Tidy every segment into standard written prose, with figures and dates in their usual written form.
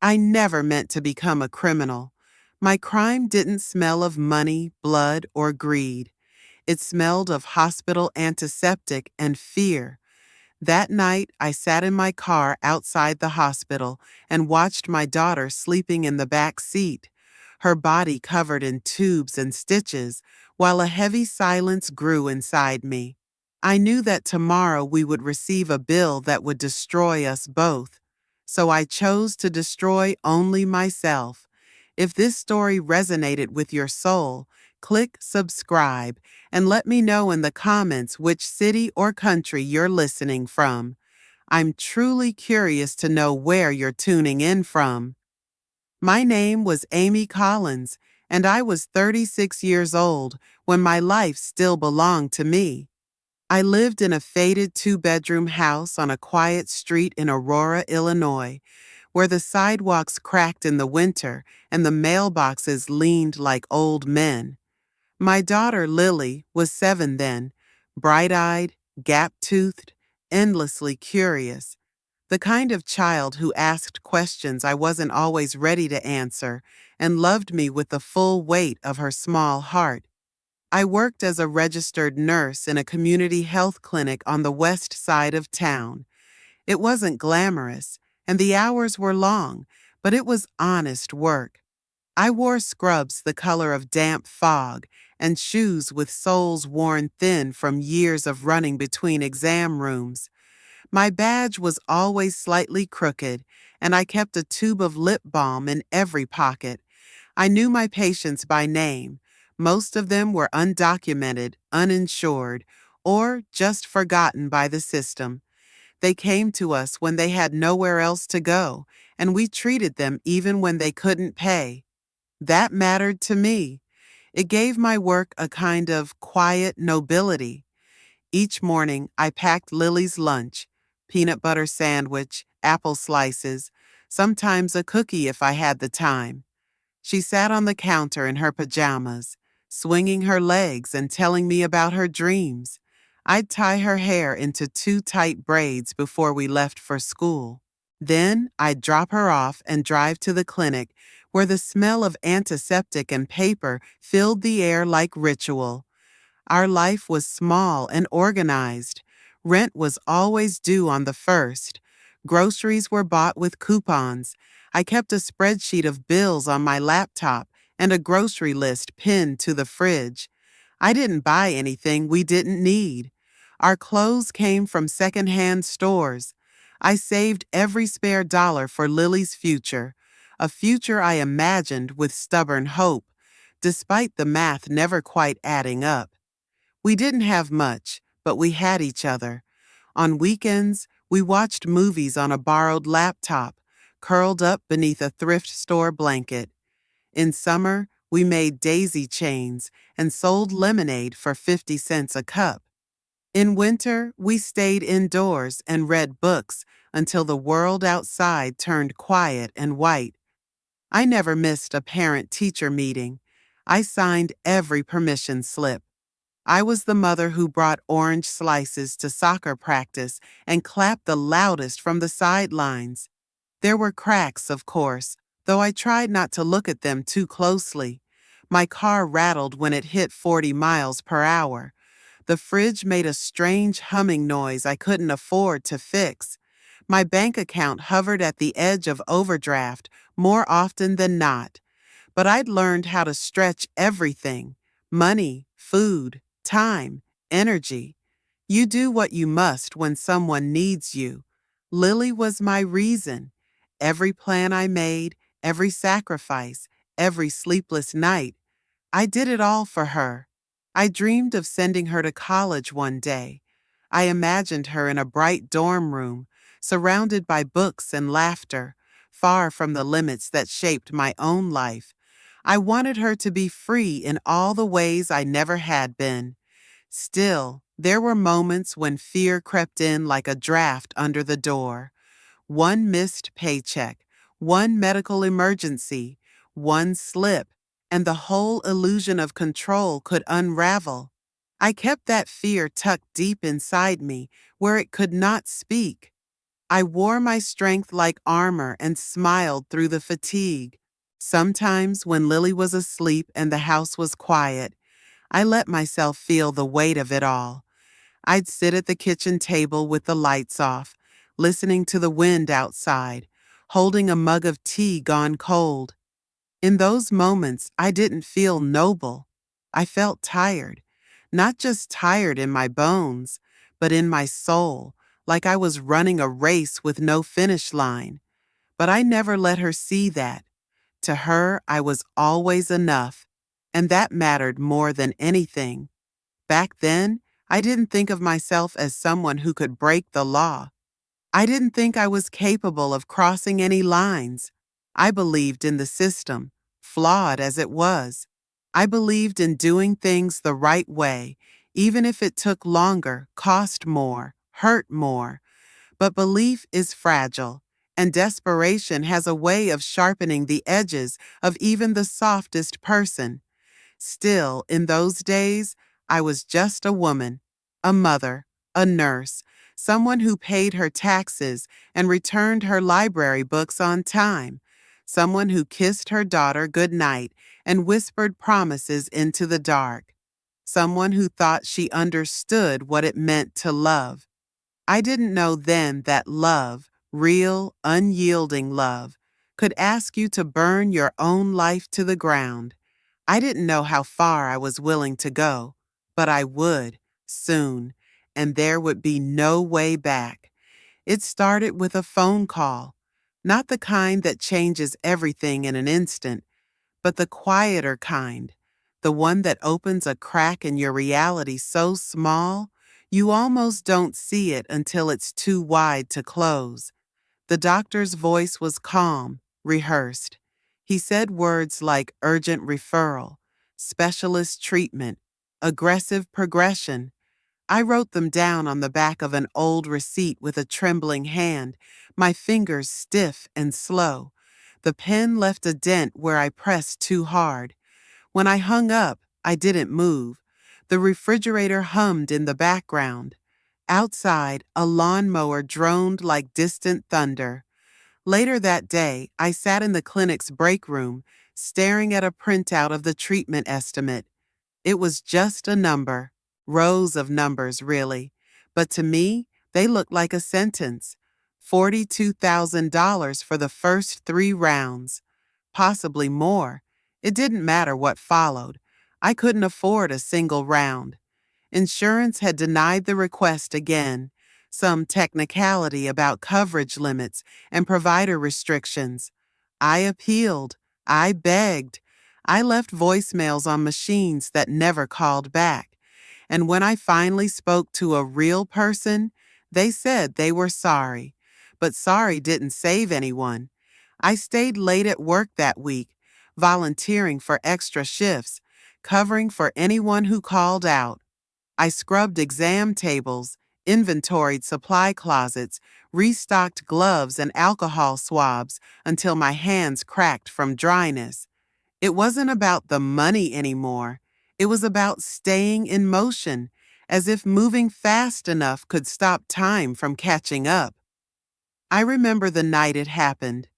I never meant to become a criminal. My crime didn't smell of money, blood, or greed. It smelled of hospital antiseptic and fear. That night, I sat in my car outside the hospital and watched my daughter sleeping in the back seat, her body covered in tubes and stitches, while a heavy silence grew inside me. I knew that tomorrow we would receive a bill that would destroy us both, so I chose to destroy only myself. If this story resonated with your soul, click subscribe and let me know in the comments which city or country you're listening from. I'm truly curious to know where you're tuning in from. My name was Amy Collins, and I was 36 years old when my life still belonged to me. I lived in a faded two-bedroom house on a quiet street in Aurora, Illinois, where the sidewalks cracked in the winter and the mailboxes leaned like old men. My daughter, Lily, was 7 then, bright-eyed, gap-toothed, endlessly curious, the kind of child who asked questions I wasn't always ready to answer and loved me with the full weight of her small heart. I worked as a registered nurse in a community health clinic on the west side of town. It wasn't glamorous, and the hours were long, but it was honest work. I wore scrubs the color of damp fog and shoes with soles worn thin from years of running between exam rooms. My badge was always slightly crooked, and I kept a tube of lip balm in every pocket. I knew my patients by name. Most of them were undocumented, uninsured, or just forgotten by the system. They came to us when they had nowhere else to go, and we treated them even when they couldn't pay. That mattered to me. It gave my work a kind of quiet nobility. Each morning, I packed Lily's lunch, peanut butter sandwich, apple slices, sometimes a cookie if I had the time. She sat on the counter in her pajamas, swinging her legs and telling me about her dreams. I'd tie her hair into two tight braids before we left for school. Then I'd drop her off and drive to the clinic, where the smell of antiseptic and paper filled the air like ritual. Our life was small and organized. Rent was always due on the first. Groceries were bought with coupons. I kept a spreadsheet of bills on my laptop and a grocery list pinned to the fridge. I didn't buy anything we didn't need. Our clothes came from secondhand stores. I saved every spare dollar for Lily's future, a future I imagined with stubborn hope, despite the math never quite adding up. We didn't have much, but we had each other. On weekends, we watched movies on a borrowed laptop, curled up beneath a thrift store blanket. In summer, we made daisy chains and sold lemonade for 50 cents a cup. In winter, we stayed indoors and read books until the world outside turned quiet and white. I never missed a parent-teacher meeting. I signed every permission slip. I was the mother who brought orange slices to soccer practice and clapped the loudest from the sidelines. There were cracks, of course, though I tried not to look at them too closely. My car rattled when it hit 40 miles per hour. The fridge made a strange humming noise I couldn't afford to fix. My bank account hovered at the edge of overdraft more often than not. But I'd learned how to stretch everything: money, food, time, energy. You do what you must when someone needs you. Lily was my reason. Every plan I made, every sacrifice, every sleepless night, I did it all for her. I dreamed of sending her to college one day. I imagined her in a bright dorm room, surrounded by books and laughter, far from the limits that shaped my own life. I wanted her to be free in all the ways I never had been. Still, there were moments when fear crept in like a draft under the door. One missed paycheck, one medical emergency, one slip, and the whole illusion of control could unravel. I kept that fear tucked deep inside me, where it could not speak. I wore my strength like armor and smiled through the fatigue. Sometimes, when Lily was asleep and the house was quiet, I let myself feel the weight of it all. I'd sit at the kitchen table with the lights off, listening to the wind outside, holding a mug of tea gone cold. In those moments, I didn't feel noble. I felt tired. Not just tired in my bones, but in my soul, like I was running a race with no finish line. But I never let her see that. To her, I was always enough, and that mattered more than anything. Back then, I didn't think of myself as someone who could break the law. I didn't think I was capable of crossing any lines. I believed in the system, flawed as it was. I believed in doing things the right way, even if it took longer, cost more, hurt more. But belief is fragile, and desperation has a way of sharpening the edges of even the softest person. Still, in those days, I was just a woman, a mother, a nurse, someone who paid her taxes and returned her library books on time, someone who kissed her daughter goodnight and whispered promises into the dark, someone who thought she understood what it meant to love. I didn't know then that love, real, unyielding love, could ask you to burn your own life to the ground. I didn't know how far I was willing to go, but I would, soon, and there would be no way back. It started with a phone call, not the kind that changes everything in an instant, but the quieter kind, the one that opens a crack in your reality so small you almost don't see it until it's too wide to close. The doctor's voice was calm, rehearsed. He said words like urgent referral, specialist treatment, aggressive progression. I wrote them down on the back of an old receipt with a trembling hand, my fingers stiff and slow. The pen left a dent where I pressed too hard. When I hung up, I didn't move. The refrigerator hummed in the background. Outside, a lawnmower droned like distant thunder. Later that day, I sat in the clinic's break room, staring at a printout of the treatment estimate. It was just a number, rows of numbers, really. But to me, they looked like a sentence. $42,000 for the first 3 rounds. Possibly more. It didn't matter what followed. I couldn't afford a single round. Insurance had denied the request again. Some technicality about coverage limits and provider restrictions. I appealed. I begged. I left voicemails on machines that never called back. And when I finally spoke to a real person, they said they were sorry. But sorry didn't save anyone. I stayed late at work that week, volunteering for extra shifts, covering for anyone who called out. I scrubbed exam tables, inventoried supply closets, restocked gloves and alcohol swabs until my hands cracked from dryness. It wasn't about the money anymore. It was about staying in motion, as if moving fast enough could stop time from catching up. I remember the night it happened.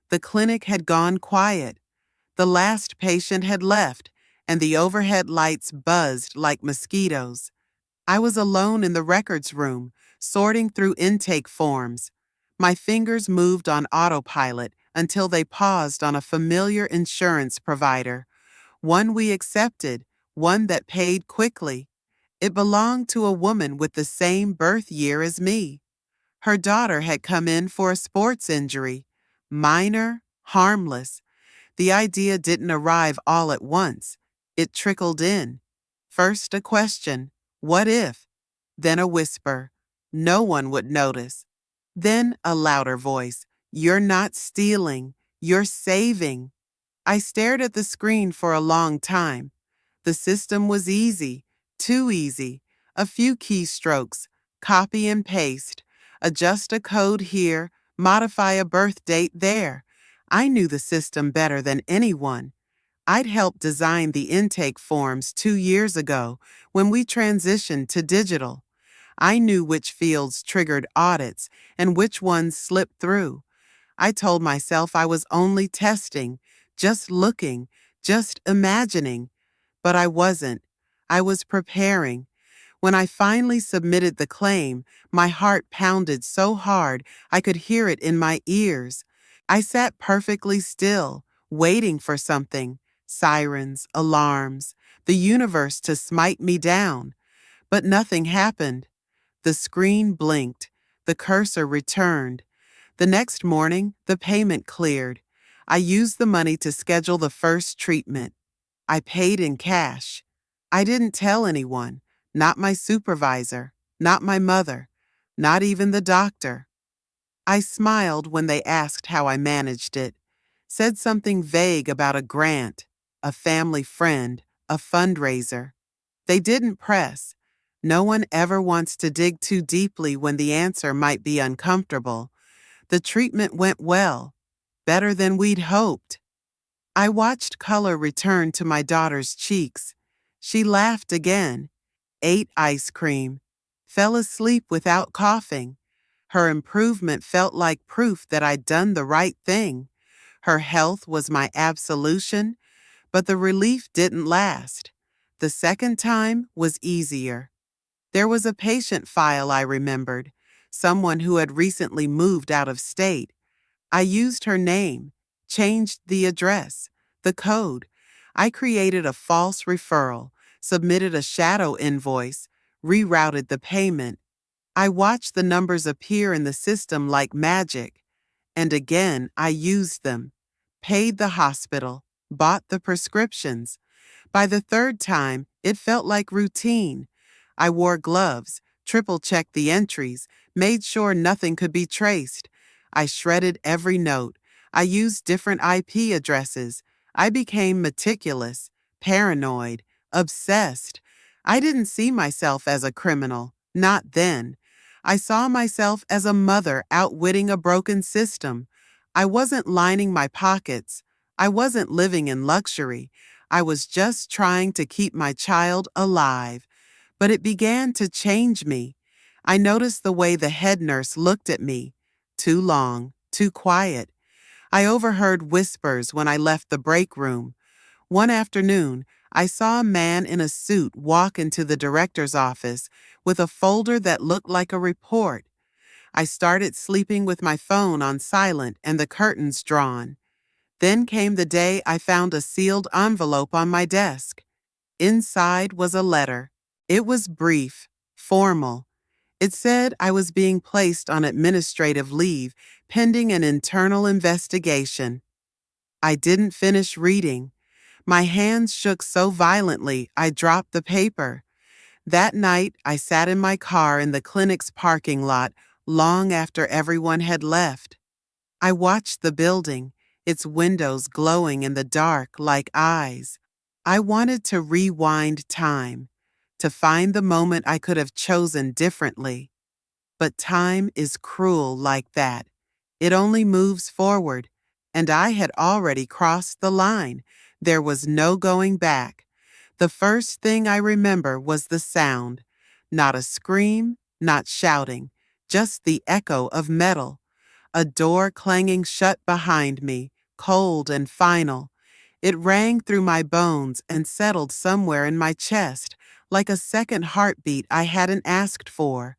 The clinic had gone quiet. The last patient had left, and the overhead lights buzzed like mosquitoes. I was alone in the records room, sorting through intake forms. My fingers moved on autopilot until they paused on a familiar insurance provider, one we accepted, one that paid quickly. It belonged to a woman with the same birth year as me. Her daughter had come in for a sports injury. Minor, harmless. The idea didn't arrive all at once. It trickled in. First a question, what if? Then a whisper, no one would notice. Then a louder voice, you're not stealing, you're saving. I stared at the screen for a long time. The system was easy, too easy. A few keystrokes, copy and paste, adjust a code here, modify a birth date there. I knew the system better than anyone. I'd helped design the intake forms 2 years ago when we transitioned to digital. I knew which fields triggered audits and which ones slipped through. I told myself I was only testing, just looking, just imagining. But I wasn't. I was preparing. When I finally submitted the claim, my heart pounded so hard I could hear it in my ears. I sat perfectly still, waiting for something, sirens, alarms, the universe to smite me down. But nothing happened. The screen blinked. The cursor returned. The next morning, the payment cleared. I used the money to schedule the first treatment. I paid in cash. I didn't tell anyone, not my supervisor, not my mother, not even the doctor. I smiled when they asked how I managed it, said something vague about a grant, a family friend, a fundraiser. They didn't press. No one ever wants to dig too deeply when the answer might be uncomfortable. The treatment went well, better than we'd hoped. I watched color return to my daughter's cheeks. She laughed again, ate ice cream, fell asleep without coughing. Her improvement felt like proof that I'd done the right thing. Her health was my absolution, but the relief didn't last. The second time was easier. There was a patient file I remembered, someone who had recently moved out of state. I used her name, changed the address, the code. I created a false referral, submitted a shadow invoice, rerouted the payment. I watched the numbers appear in the system like magic. And again, I used them, paid the hospital, bought the prescriptions. By the third time, it felt like routine. I wore gloves, triple-checked the entries, made sure nothing could be traced. I shredded every note. I used different IP addresses. I became meticulous, paranoid, obsessed. I didn't see myself as a criminal, not then. I saw myself as a mother outwitting a broken system. I wasn't lining my pockets. I wasn't living in luxury. I was just trying to keep my child alive. But it began to change me. I noticed the way the head nurse looked at me. Too long, too quiet. I overheard whispers when I left the break room. One afternoon, I saw a man in a suit walk into the director's office with a folder that looked like a report. I started sleeping with my phone on silent and the curtains drawn. Then came the day I found a sealed envelope on my desk. Inside was a letter. It was brief, formal. It said I was being placed on administrative leave pending an internal investigation. I didn't finish reading. My hands shook so violently I dropped the paper. That night, I sat in my car in the clinic's parking lot long after everyone had left. I watched the building, its windows glowing in the dark like eyes. I wanted to rewind time, to find the moment I could have chosen differently. But time is cruel like that. It only moves forward, and I had already crossed the line. There was no going back. The first thing I remember was the sound. Not a scream, not shouting, just the echo of metal. A door clanging shut behind me, cold and final. It rang through my bones and settled somewhere in my chest, like a second heartbeat I hadn't asked for.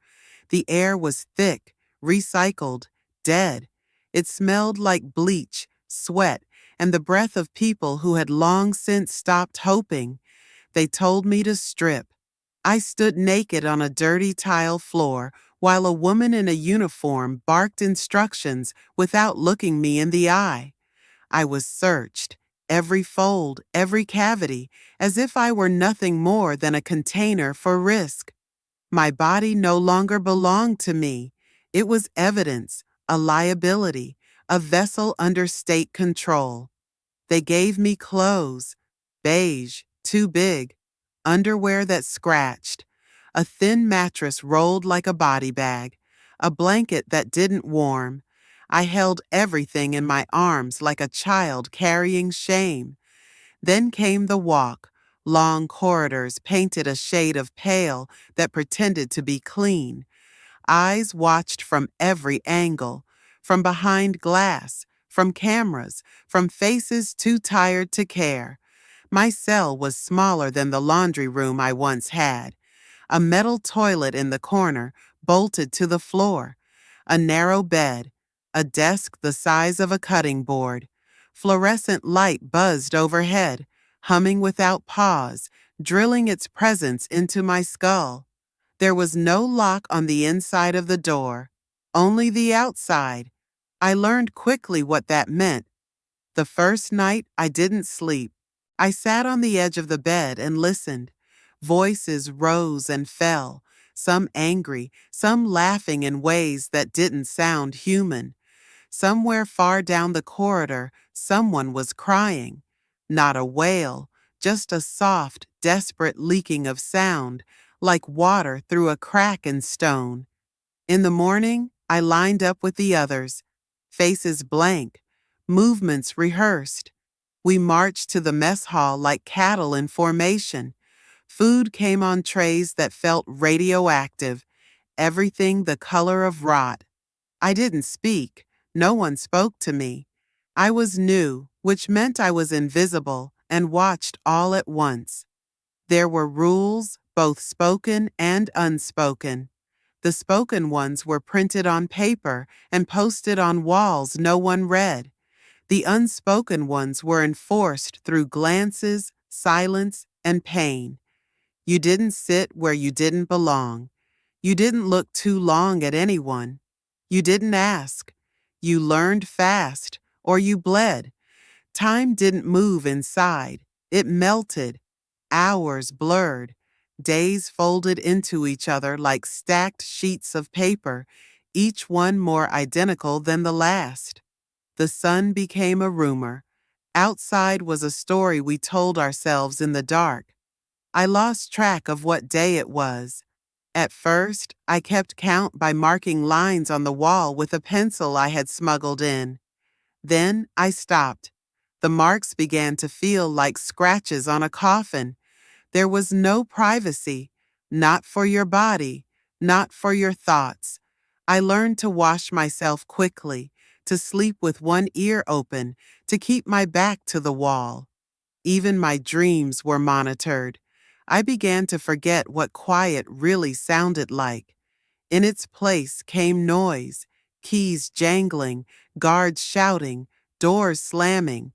The air was thick, recycled, dead. It smelled like bleach, sweat, and the breath of people who had long since stopped hoping. They told me to strip. I stood naked on a dirty tile floor while a woman in a uniform barked instructions without looking me in the eye. I was searched, every fold, every cavity, as if I were nothing more than a container for risk. My body no longer belonged to me. It was evidence, a liability, a vessel under state control. They gave me clothes, beige, too big, underwear that scratched, a thin mattress rolled like a body bag, a blanket that didn't warm. I held everything in my arms like a child carrying shame. Then came the walk, Long corridors painted a shade of pale that pretended to be clean. Eyes watched from every angle, from behind glass, from cameras, from faces too tired to care. My cell was smaller than the laundry room I once had. A metal toilet in the corner, bolted to the floor. A narrow bed. A desk the size of a cutting board. Fluorescent light buzzed overhead, humming without pause, drilling its presence into my skull. There was no lock on the inside of the door, only the outside. I learned quickly what that meant. The first night, I didn't sleep. I sat on the edge of the bed and listened. Voices rose and fell, some angry, some laughing in ways that didn't sound human. Somewhere far down the corridor, someone was crying. Not a wail, just a soft, desperate leaking of sound, like water through a crack in stone. In the morning, I lined up with the others, faces blank, movements rehearsed. We marched to the mess hall like cattle in formation. Food came on trays that felt radioactive, everything the color of rot. I didn't speak. No one spoke to me. I was new, which meant I was invisible, and watched all at once. There were rules, both spoken and unspoken. The spoken ones were printed on paper and posted on walls no one read. The unspoken ones were enforced through glances, silence, and pain. You didn't sit where you didn't belong. You didn't look too long at anyone. You didn't ask. You learned fast, or you bled. Time didn't move inside. It melted. Hours blurred. Days folded into each other like stacked sheets of paper, each one more identical than the last. The sun became a rumor. Outside was a story we told ourselves in the dark. I lost track of what day it was. At first, I kept count by marking lines on the wall with a pencil I had smuggled in. Then I stopped. The marks began to feel like scratches on a coffin. There was no privacy, not for your body, not for your thoughts. I learned to wash myself quickly, to sleep with one ear open, to keep my back to the wall. Even my dreams were monitored. I began to forget what quiet really sounded like. In its place came noise, keys jangling, guards shouting, doors slamming,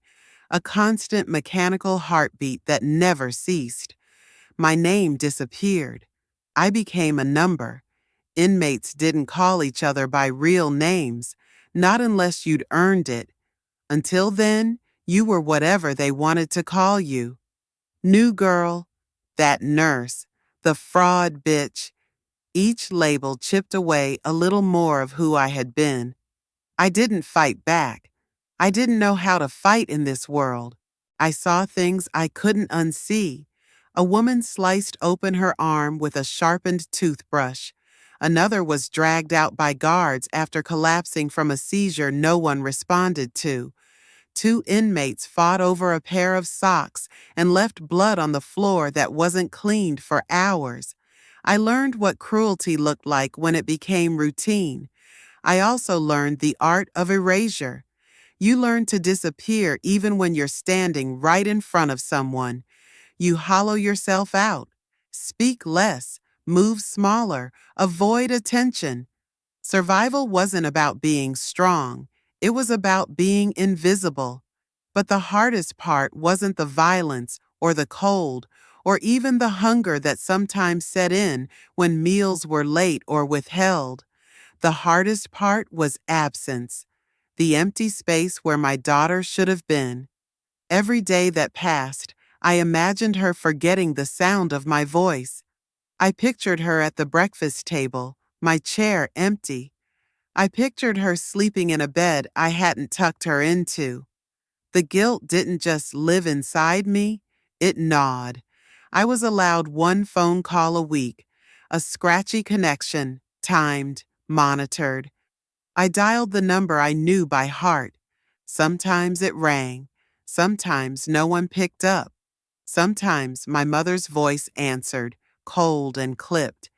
a constant mechanical heartbeat that never ceased. My name disappeared. I became a number. Inmates didn't call each other by real names, not unless you'd earned it. Until then, you were whatever they wanted to call you. New girl, that nurse, the fraud bitch. Each label chipped away a little more of who I had been. I didn't fight back. I didn't know how to fight in this world. I saw things I couldn't unsee. A woman sliced open her arm with a sharpened toothbrush. Another was dragged out by guards after collapsing from a seizure no one responded to. Two inmates fought over a pair of socks and left blood on the floor that wasn't cleaned for hours. I learned what cruelty looked like when it became routine. I also learned the art of erasure. You learn to disappear even when you're standing right in front of someone. You hollow yourself out. Speak less. Move smaller. Avoid attention. Survival wasn't about being strong. It was about being invisible. But the hardest part wasn't the violence or the cold or even the hunger that sometimes set in when meals were late or withheld. The hardest part was absence, the empty space where my daughter should have been. Every day that passed, I imagined her forgetting the sound of my voice. I pictured her at the breakfast table, my chair empty. I pictured her sleeping in a bed I hadn't tucked her into. The guilt didn't just live inside me, it gnawed. I was allowed one phone call a week, a scratchy connection, timed, monitored. I dialed the number I knew by heart. Sometimes it rang. Sometimes no one picked up. Sometimes my mother's voice answered, cold and clipped.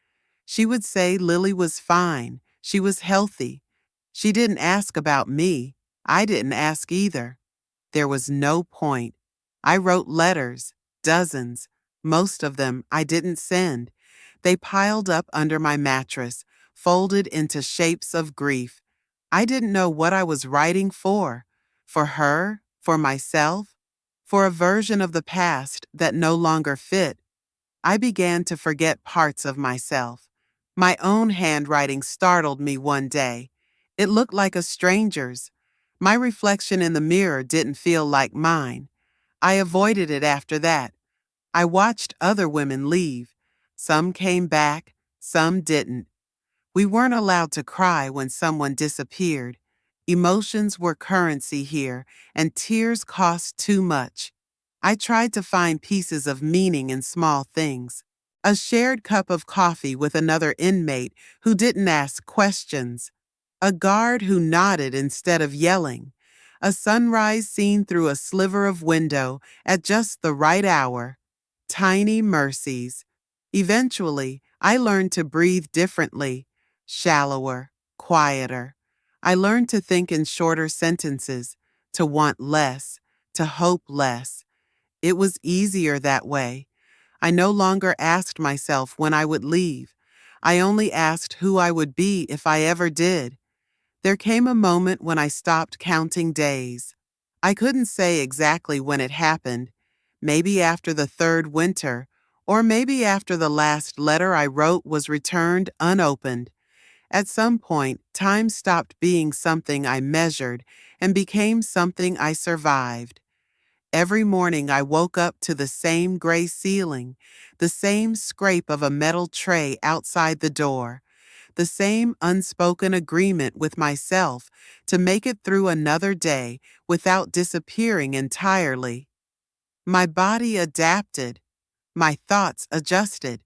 She would say Lily was fine. She was healthy. She didn't ask about me. I didn't ask either. There was no point. I wrote letters, dozens. Most of them I didn't send. They piled up under my mattress, folded into shapes of grief. I didn't know what I was writing for. For her? For myself? For a version of the past that no longer fit. I began to forget parts of myself. My own handwriting startled me one day. It looked like a stranger's. My reflection in the mirror didn't feel like mine. I avoided it after that. I watched other women leave. Some came back, some didn't. We weren't allowed to cry when someone disappeared. Emotions were currency here, and tears cost too much. I tried to find pieces of meaning in small things. A shared cup of coffee with another inmate who didn't ask questions. A guard who nodded instead of yelling. A sunrise seen through a sliver of window at just the right hour. Tiny mercies. Eventually, I learned to breathe differently, shallower, quieter. I learned to think in shorter sentences, to want less, to hope less. It was easier that way. I no longer asked myself when I would leave. I only asked who I would be if I ever did. There came a moment when I stopped counting days. I couldn't say exactly when it happened. Maybe after the third winter, or maybe after the last letter I wrote was returned unopened. At some point, time stopped being something I measured and became something I survived. Every morning I woke up to the same gray ceiling, the same scrape of a metal tray outside the door, the same unspoken agreement with myself to make it through another day without disappearing entirely. My body adapted, my thoughts adjusted,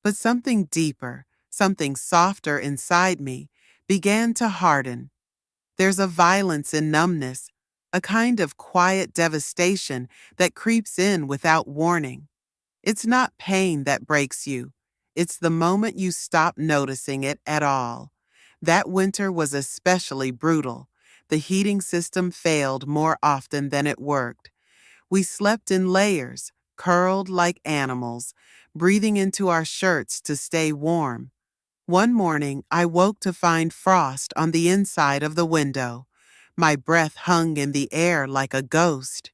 but something deeper, something softer inside me began to harden. There's a violence in numbness, a kind of quiet devastation that creeps in without warning. It's not pain that breaks you. It's the moment you stop noticing it at all. That winter was especially brutal. The heating system failed more often than it worked. We slept in layers, curled like animals, breathing into our shirts to stay warm. One morning, I woke to find frost on the inside of the window. My breath hung in the air like a ghost.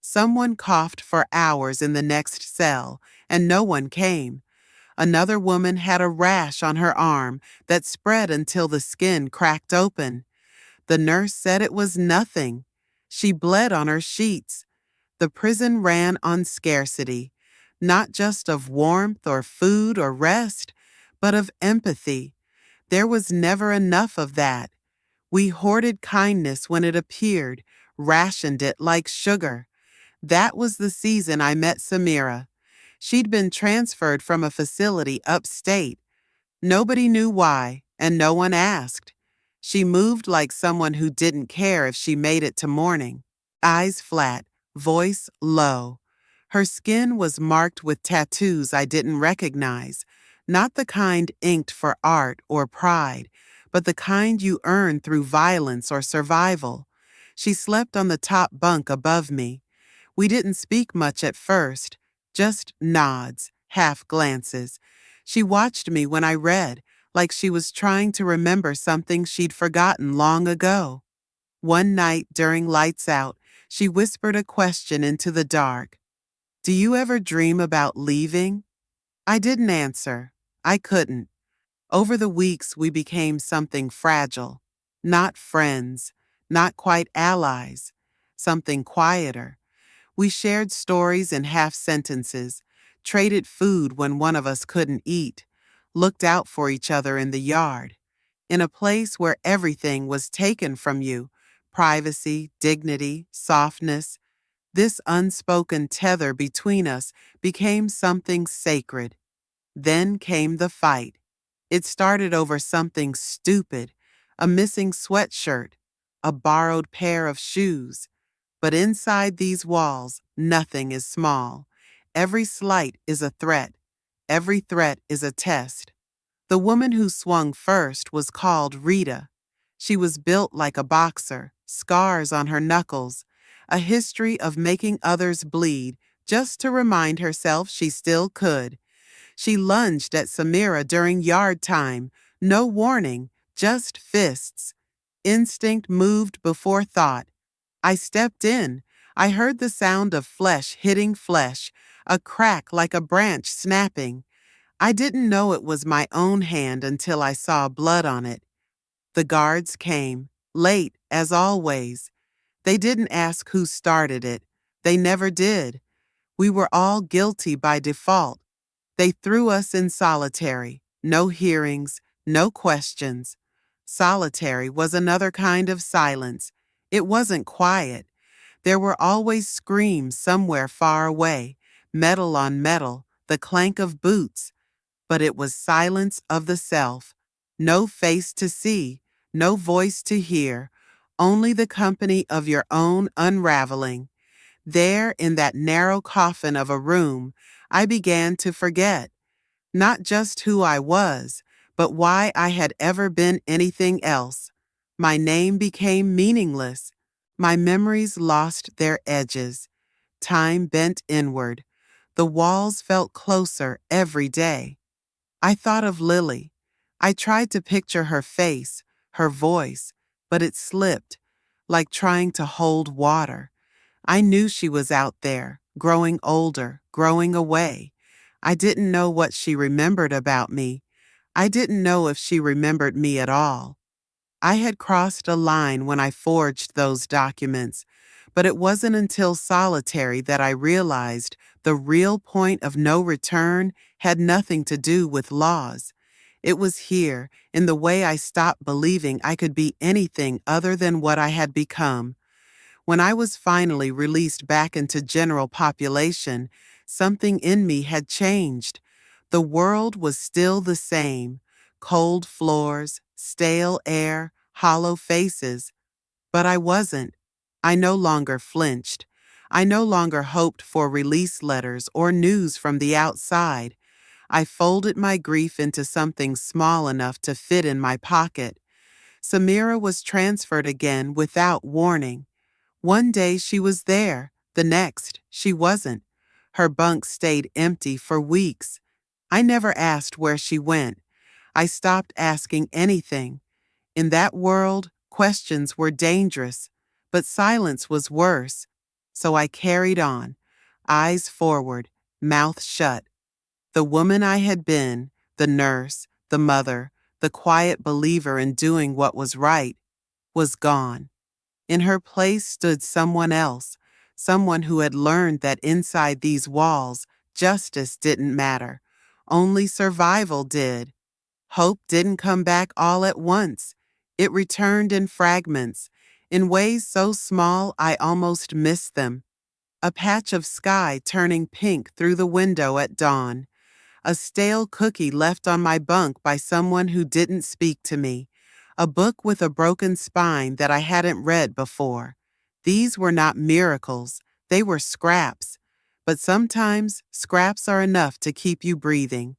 Someone coughed for hours in the next cell, and no one came. Another woman had a rash on her arm that spread until the skin cracked open. The nurse said it was nothing. She bled on her sheets. The prison ran on scarcity, not just of warmth or food or rest, but of empathy. There was never enough of that. We hoarded kindness when it appeared, rationed it like sugar. That was the season I met Samira. She'd been transferred from a facility upstate. Nobody knew why, and no one asked. She moved like someone who didn't care if she made it to morning. Eyes flat, voice low. Her skin was marked with tattoos I didn't recognize, not the kind inked for art or pride, but the kind you earn through violence or survival. She slept on the top bunk above me. We didn't speak much at first, just nods, half glances. She watched me when I read, like she was trying to remember something she'd forgotten long ago. One night during lights out, she whispered a question into the dark. Do you ever dream about leaving? I didn't answer. I couldn't. Over the weeks, we became something fragile. Not friends, not quite allies, something quieter. We shared stories in half sentences, traded food when one of us couldn't eat, looked out for each other in the yard. In a place where everything was taken from you, privacy, dignity, softness, this unspoken tether between us became something sacred. Then came the fight. It started over something stupid, a missing sweatshirt, a borrowed pair of shoes. But inside these walls, nothing is small. Every slight is a threat. Every threat is a test. The woman who swung first was called Rita. She was built like a boxer, scars on her knuckles, a history of making others bleed just to remind herself she still could. She lunged at Samira during yard time, no warning, just fists. Instinct moved before thought. I stepped in. I heard the sound of flesh hitting flesh, a crack like a branch snapping. I didn't know it was my own hand until I saw blood on it. The guards came, late as always. They didn't ask who started it. They never did. We were all guilty by default. They threw us in solitary. No hearings, no questions. Solitary was another kind of silence. It wasn't quiet. There were always screams somewhere far away, metal on metal, the clank of boots. But it was silence of the self. No face to see, no voice to hear, only the company of your own unraveling. There, in that narrow coffin of a room, I began to forget, not just who I was, but why I had ever been anything else. My name became meaningless. My memories lost their edges. Time bent inward. The walls felt closer every day. I thought of Lily. I tried to picture her face, her voice, but it slipped, like trying to hold water. I knew she was out there, growing older, growing away. I didn't know what she remembered about me. I didn't know if she remembered me at all. I had crossed a line when I forged those documents, but it wasn't until solitary that I realized the real point of no return had nothing to do with laws. It was here, in the way I stopped believing I could be anything other than what I had become. When I was finally released back into general population, something in me had changed. The world was still the same: cold floors, stale air, hollow faces. But I wasn't. I no longer flinched. I no longer hoped for release letters or news from the outside. I folded my grief into something small enough to fit in my pocket. Samira was transferred again without warning. One day she was there, the next she wasn't. Her bunk stayed empty for weeks. I never asked where she went. I stopped asking anything. In that world, questions were dangerous, but silence was worse. So I carried on, eyes forward, mouth shut. The woman I had been, the nurse, the mother, the quiet believer in doing what was right, was gone. In her place stood someone else, someone who had learned that inside these walls, justice didn't matter. Only survival did. Hope didn't come back all at once. It returned in fragments, in ways so small I almost missed them. A patch of sky turning pink through the window at dawn. A stale cookie left on my bunk by someone who didn't speak to me. A book with a broken spine that I hadn't read before. These were not miracles, they were scraps. But sometimes scraps are enough to keep you breathing.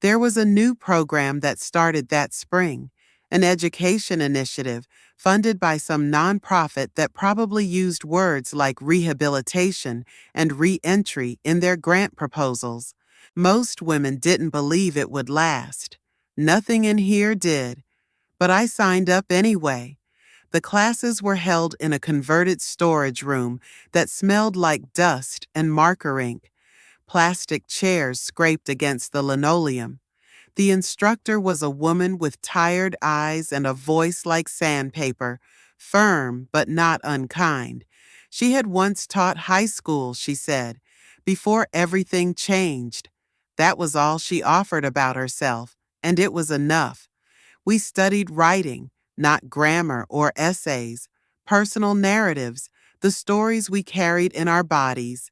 There was a new program that started that spring, an education initiative funded by some nonprofit that probably used words like rehabilitation and re-entry in their grant proposals. Most women didn't believe it would last. Nothing in here did. But I signed up anyway. The classes were held in a converted storage room that smelled like dust and marker ink. Plastic chairs scraped against the linoleum. The instructor was a woman with tired eyes and a voice like sandpaper, firm but not unkind. She had once taught high school, she said, before everything changed. That was all she offered about herself, and it was enough. We studied writing, not grammar or essays, personal narratives, the stories we carried in our bodies.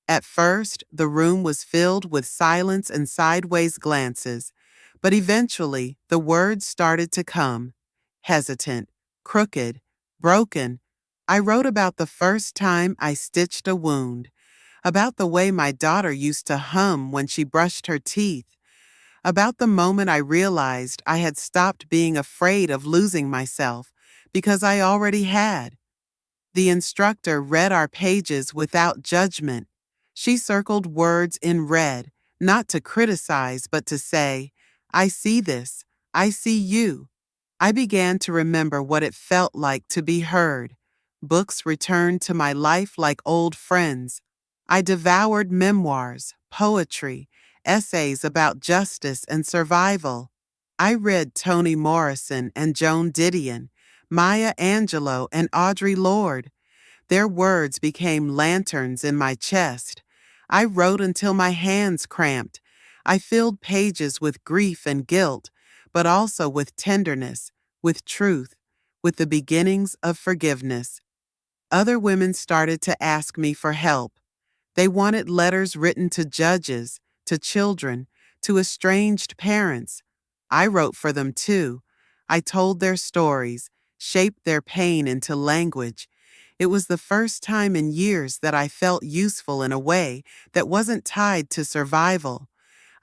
At first, the room was filled with silence and sideways glances, but eventually the words started to come. Hesitant, crooked, broken. I wrote about the first time I stitched a wound, about the way my daughter used to hum when she brushed her teeth, about the moment I realized I had stopped being afraid of losing myself because I already had. The instructor read our pages without judgment. She circled words in red, not to criticize but to say, I see this, I see you. I began to remember what it felt like to be heard. Books returned to my life like old friends. I devoured memoirs, poetry, essays about justice and survival. I read Toni Morrison and Joan Didion, Maya Angelou and Audre Lorde. Their words became lanterns in my chest. I wrote until my hands cramped. I filled pages with grief and guilt, but also with tenderness, with truth, with the beginnings of forgiveness. Other women started to ask me for help. They wanted letters written to judges, to children, to estranged parents. I wrote for them too. I told their stories, shaped their pain into language. It was the first time in years that I felt useful in a way that wasn't tied to survival.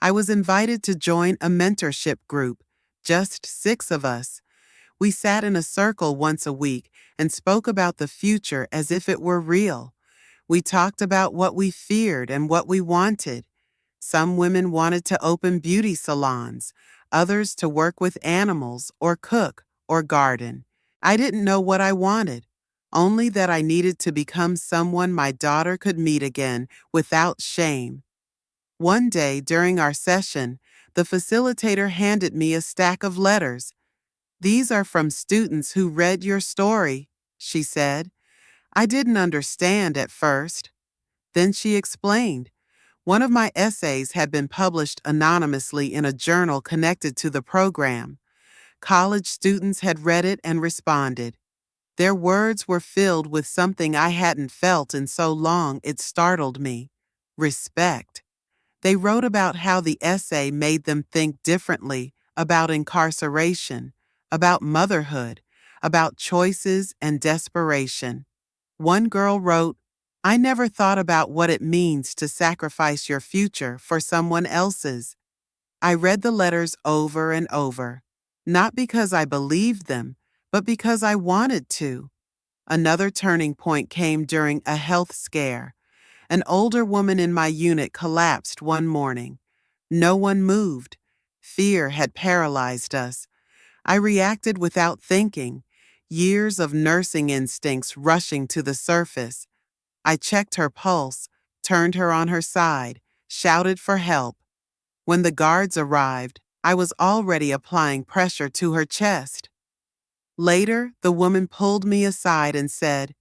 I was invited to join a mentorship group, just 6 of us. We sat in a circle once a week and spoke about the future as if it were real. We talked about what we feared and what we wanted. Some women wanted to open beauty salons, others to work with animals or cook or garden. I didn't know what I wanted, only that I needed to become someone my daughter could meet again without shame. One day during our session, the facilitator handed me a stack of letters. These are from students who read your story, she said. I didn't understand at first. Then she explained. One of my essays had been published anonymously in a journal connected to the program. College students had read it and responded. Their words were filled with something I hadn't felt in so long it startled me: respect. They wrote about how the essay made them think differently about incarceration, about motherhood, about choices and desperation. One girl wrote, I never thought about what it means to sacrifice your future for someone else's. I read the letters over and over, not because I believed them, but because I wanted to. Another turning point came during a health scare. An older woman in my unit collapsed one morning. No one moved. Fear had paralyzed us. I reacted without thinking, years of nursing instincts rushing to the surface. I checked her pulse, turned her on her side, shouted for help. When the guards arrived, I was already applying pressure to her chest. Later, the woman pulled me aside and said,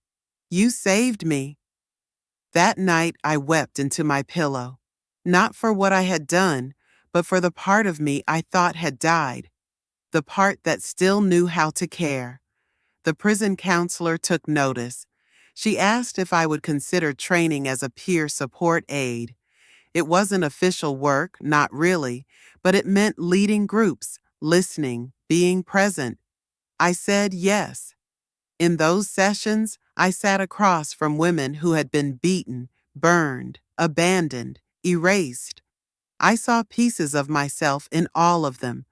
You saved me. That night, I wept into my pillow, not for what I had done, but for the part of me I thought had died, the part that still knew how to care. The prison counselor took notice. She asked if I would consider training as a peer support aide. It wasn't official work, not really, but it meant leading groups, listening, being present. I said yes. In those sessions, I sat across from women who had been beaten, burned, abandoned, erased. I saw pieces of myself in all of them.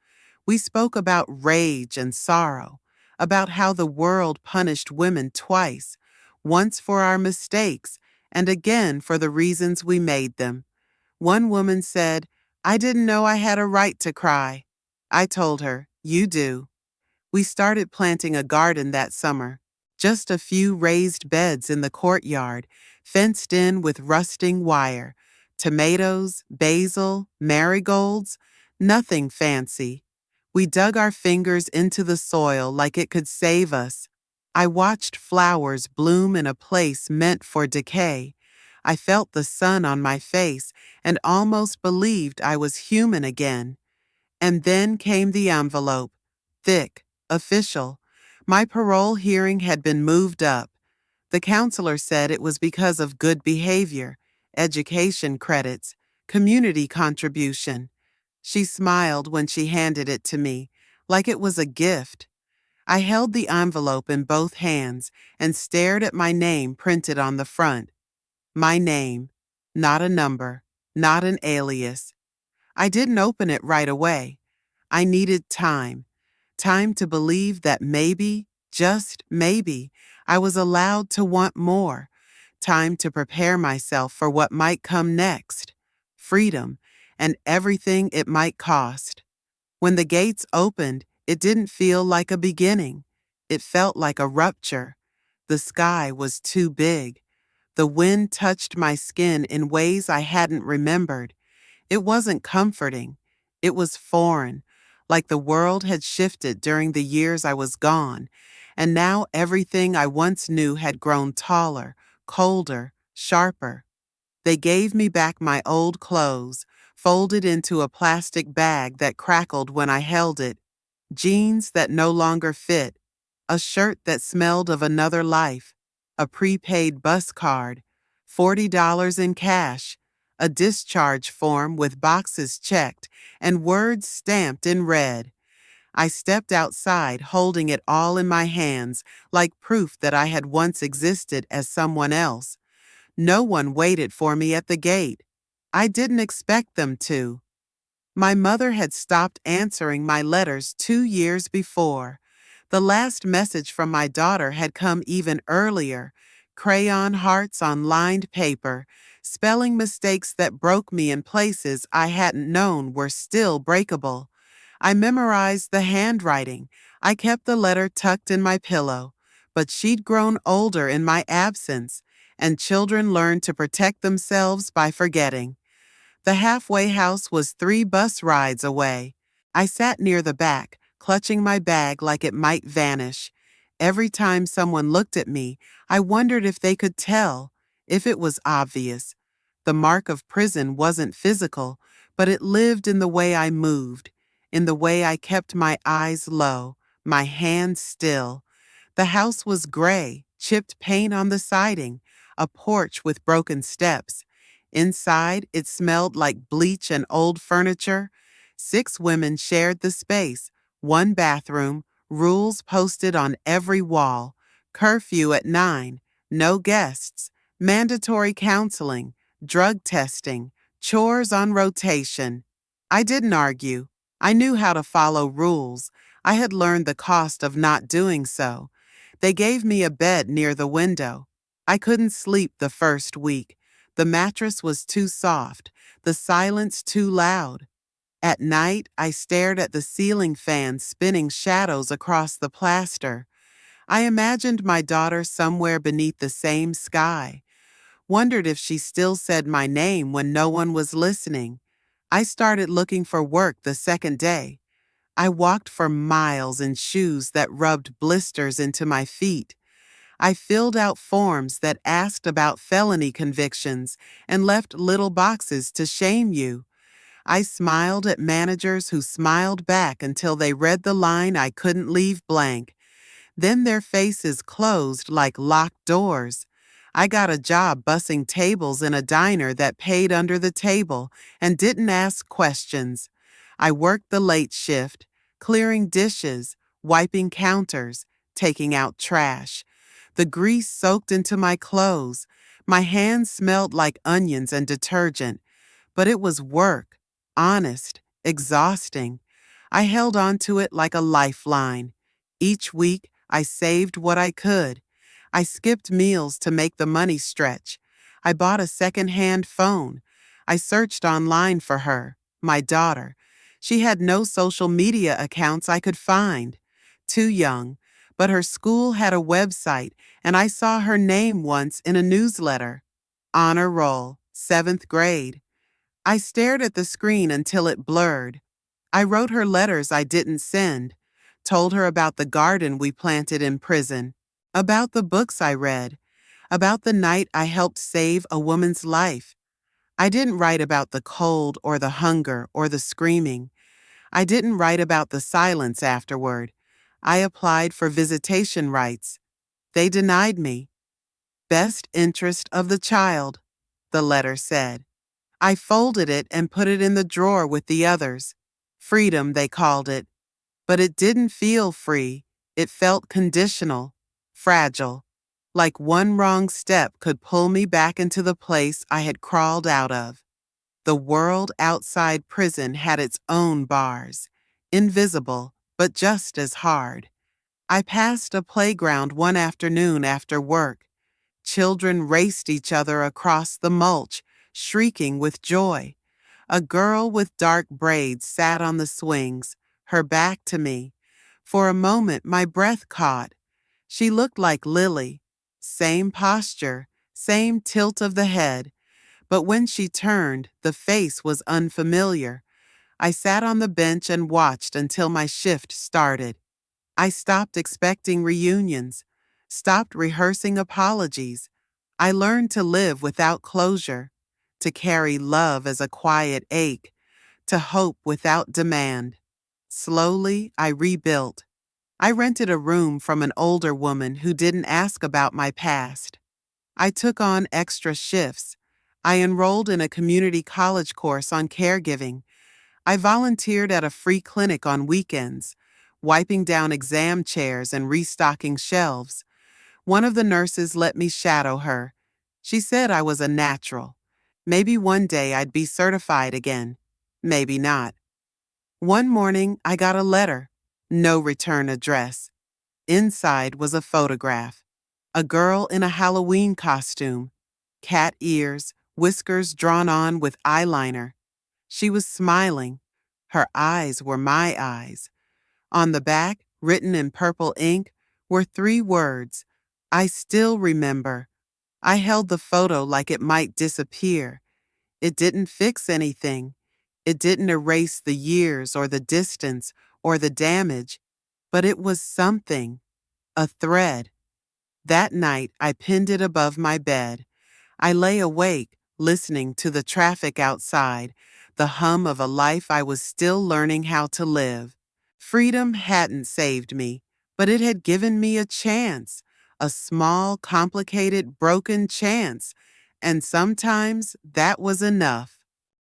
We spoke about rage and sorrow, about how the world punished women twice, once for our mistakes and again for the reasons we made them. One woman said, I didn't know I had a right to cry. I told her, You do. We started planting a garden that summer, just a few raised beds in the courtyard, fenced in with rusting wire, tomatoes, basil, marigolds, nothing fancy. We dug our fingers into the soil like it could save us. I watched flowers bloom in a place meant for decay. I felt the sun on my face and almost believed I was human again. And then came the envelope, thick, official. My parole hearing had been moved up. The counselor said it was because of good behavior, education credits, community contribution. She smiled when she handed it to me, like it was a gift. I held the envelope in both hands and stared at my name printed on the front. My name. not a number, not an alias. I didn't open it right away. I needed time. Time to believe that maybe, just maybe, I was allowed to want more. Time to prepare myself for what might come next. Freedom, and everything it might cost. When the gates opened, it didn't feel like a beginning. It felt like a rupture. The sky was too big. The wind touched my skin in ways I hadn't remembered. It wasn't comforting. It was foreign, like the world had shifted during the years I was gone, and now everything I once knew had grown taller, colder, sharper. They gave me back my old clothes, folded into a plastic bag that crackled when I held it, jeans that no longer fit, a shirt that smelled of another life, a prepaid bus card, $40 in cash, a discharge form with boxes checked and words stamped in red. I stepped outside holding it all in my hands like proof that I had once existed as someone else. No one waited for me at the gate. I didn't expect them to. My mother had stopped answering my letters 2 years before. The last message from my daughter had come even earlier, crayon hearts on lined paper, spelling mistakes that broke me in places I hadn't known were still breakable. I memorized the handwriting. I kept the letter tucked in my pillow. But she'd grown older in my absence, and children learn to protect themselves by forgetting. The halfway house was 3 bus rides away. I sat near the back, clutching my bag like it might vanish. Every time someone looked at me, I wondered if they could tell, if it was obvious. The mark of prison wasn't physical, but it lived in the way I moved, in the way I kept my eyes low, my hands still. The house was gray, chipped paint on the siding, a porch with broken steps. Inside, it smelled like bleach and old furniture. 6 women shared the space, 1 bathroom, rules posted on every wall, curfew at 9, no guests, mandatory counseling, drug testing, chores on rotation. I didn't argue. I knew how to follow rules. I had learned the cost of not doing so. They gave me a bed near the window. I couldn't sleep the first week. The mattress was too soft, the silence too loud. At night, I stared at the ceiling fan spinning shadows across the plaster. I imagined my daughter somewhere beneath the same sky, wondered if she still said my name when no one was listening. I started looking for work the second day. I walked for miles in shoes that rubbed blisters into my feet. I filled out forms that asked about felony convictions and left little boxes to shame you. I smiled at managers who smiled back until they read the line I couldn't leave blank. Then their faces closed like locked doors. I got a job bussing tables in a diner that paid under the table and didn't ask questions. I worked the late shift, clearing dishes, wiping counters, taking out trash. The grease soaked into my clothes. My hands smelled like onions and detergent. But it was work, honest, exhausting. I held on to it like a lifeline. Each week, I saved what I could. I skipped meals to make the money stretch. I bought a second-hand phone. I searched online for her, my daughter. She had no social media accounts I could find. Too young, but her school had a website, and I saw her name once in a newsletter. Honor roll, 7th grade. I stared at the screen until it blurred. I wrote her letters I didn't send, told her about the garden we planted in prison, about the books I read, about the night I helped save a woman's life. I didn't write about the cold or the hunger or the screaming. I didn't write about the silence afterward. I applied for visitation rights. They denied me. Best interest of the child, the letter said. I folded it and put it in the drawer with the others. Freedom, they called it. But it didn't feel free. It felt conditional, fragile. like one wrong step could pull me back into the place I had crawled out of. The world outside prison had its own bars, invisible, but just as hard. I passed a playground one afternoon after work. Children raced each other across the mulch, shrieking with joy. A girl with dark braids sat on the swings, her back to me. For a moment, my breath caught. She looked like Lily. Same posture, same tilt of the head. But when she turned, the face was unfamiliar. I sat on the bench and watched until my shift started. I stopped expecting reunions, stopped rehearsing apologies. I learned to live without closure, to carry love as a quiet ache, to hope without demand. Slowly, I rebuilt. I rented a room from an older woman who didn't ask about my past. I took on extra shifts. I enrolled in a community college course on caregiving. I volunteered at a free clinic on weekends, wiping down exam chairs and restocking shelves. One of the nurses let me shadow her. She said I was a natural. Maybe one day I'd be certified again. Maybe not. One morning, I got a letter. No return address. Inside was a photograph. A girl in a Halloween costume. Cat ears, whiskers drawn on with eyeliner. She was smiling. Her eyes were my eyes. On the back, written in purple ink, were 3 words. I still remember. I held the photo like it might disappear. It didn't fix anything. It didn't erase the years or the distance or the damage, but it was something, a thread. That night, I pinned it above my bed. I lay awake, listening to the traffic outside, the hum of a life I was still learning how to live. Freedom hadn't saved me, but it had given me a chance, a small, complicated, broken chance, and sometimes that was enough.